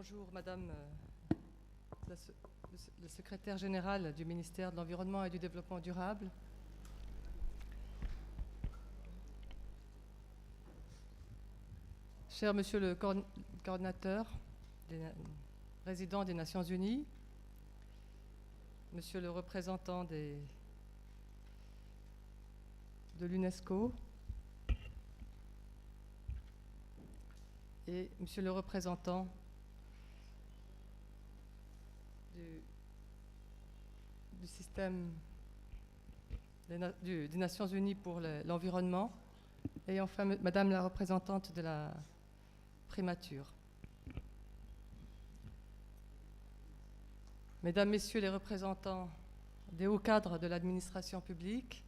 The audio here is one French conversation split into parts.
Bonjour Madame le secrétaire général du ministère de l'Environnement et du Développement durable. Cher Monsieur le coordinateur résident des Nations Unies, Monsieur le représentant de l'UNESCO et Monsieur le représentant du système des Nations Unies pour l'environnement, et enfin Madame la représentante de la primature. Mesdames, Messieurs les représentants des hauts cadres de l'administration publique,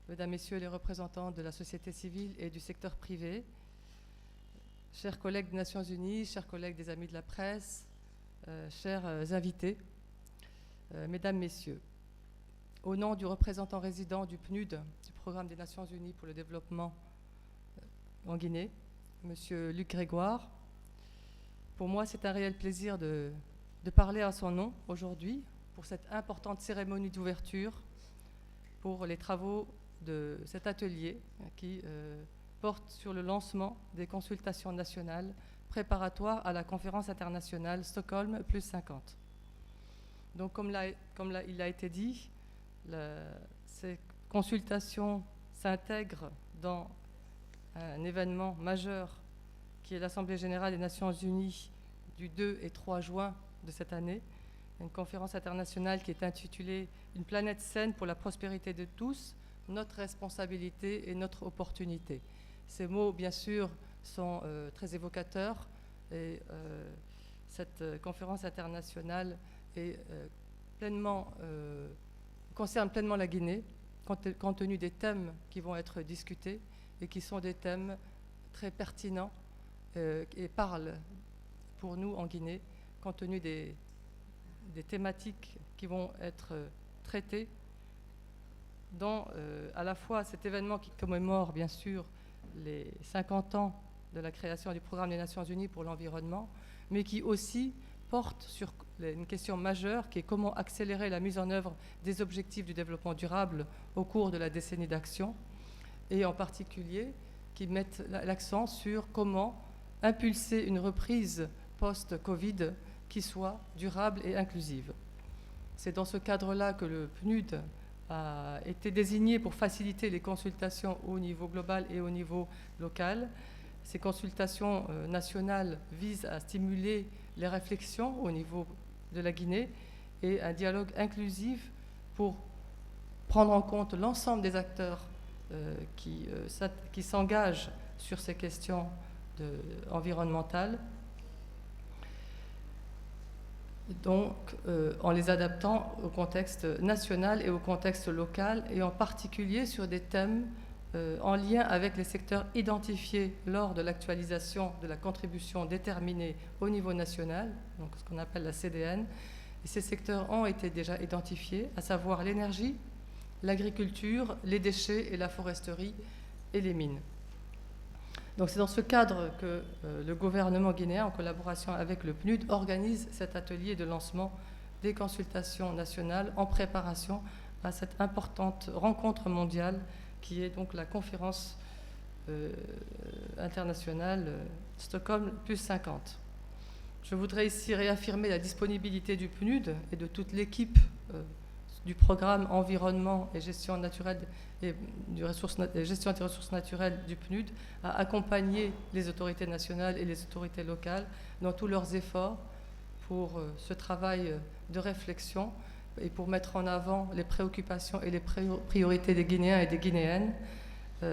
Mesdames, Messieurs les représentants de la société civile et du secteur privé, chers collègues des Nations Unies, chers collègues des Amis de la presse, chers invités, Mesdames, Messieurs, au nom du représentant résident du PNUD, du Programme des Nations Unies pour le développement en Guinée, Monsieur Luc Grégoire, pour moi c'est un réel plaisir de parler à son nom aujourd'hui pour cette importante cérémonie d'ouverture pour les travaux de cet atelier qui porte sur le lancement des consultations nationales préparatoires à la conférence internationale Stockholm +50. Donc comme il a été dit, ces consultations s'intègrent dans un événement majeur qui est l'Assemblée générale des Nations Unies du 2 et 3 juin de cette année, une conférence internationale qui est intitulée « Une planète saine pour la prospérité de tous, notre responsabilité et notre opportunité ». Ces mots, bien sûr, sont très évocateurs et cette conférence internationale est concerne pleinement la Guinée, compte tenu des thèmes qui vont être discutés et qui sont des thèmes très pertinents et parlent pour nous en Guinée, compte tenu des thématiques qui vont être traitées dans à la fois cet événement qui commémore bien sûr les 50 ans de la création du Programme des Nations Unies pour l'environnement, mais qui aussi porte sur une question majeure qui est comment accélérer la mise en œuvre des objectifs du développement durable au cours de la décennie d'action, et en particulier qui mettent l'accent sur comment impulser une reprise post-Covid qui soit durable et inclusive. C'est dans ce cadre-là que le PNUD a été désigné pour faciliter les consultations au niveau global et au niveau local. Ces consultations nationales visent à stimuler les réflexions au niveau de la Guinée et un dialogue inclusif pour prendre en compte l'ensemble des acteurs qui s'engagent sur ces questions environnementales, donc en les adaptant au contexte national et au contexte local, et en particulier sur des thèmes en lien avec les secteurs identifiés lors de l'actualisation de la contribution déterminée au niveau national, donc ce qu'on appelle la CDN. Et ces secteurs ont été déjà identifiés, à savoir l'énergie, l'agriculture, les déchets et la foresterie et les mines. Donc c'est dans ce cadre que le gouvernement guinéen, en collaboration avec le PNUD, organise cet atelier de lancement des consultations nationales en préparation à cette importante rencontre mondiale qui est donc la conférence internationale Stockholm +50. Je voudrais ici réaffirmer la disponibilité du PNUD et de toute l'équipe du programme Environnement et Gestion naturelle et gestion des ressources naturelles du PNUD à accompagner les autorités nationales et les autorités locales dans tous leurs efforts pour ce travail de réflexion et pour mettre en avant les préoccupations et les priorités des Guinéens et des Guinéennes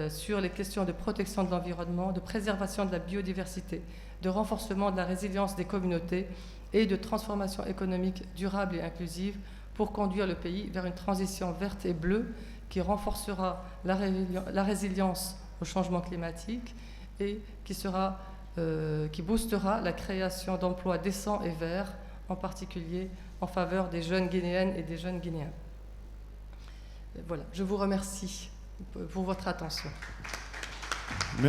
sur les questions de protection de l'environnement, de préservation de la biodiversité, de renforcement de la résilience des communautés et de transformation économique durable et inclusive pour conduire le pays vers une transition verte et bleue qui renforcera la résilience au changement climatique et qui boostera la création d'emplois décents et verts, en particulier en faveur des jeunes Guinéennes et des jeunes Guinéens. Voilà, je vous remercie pour votre attention.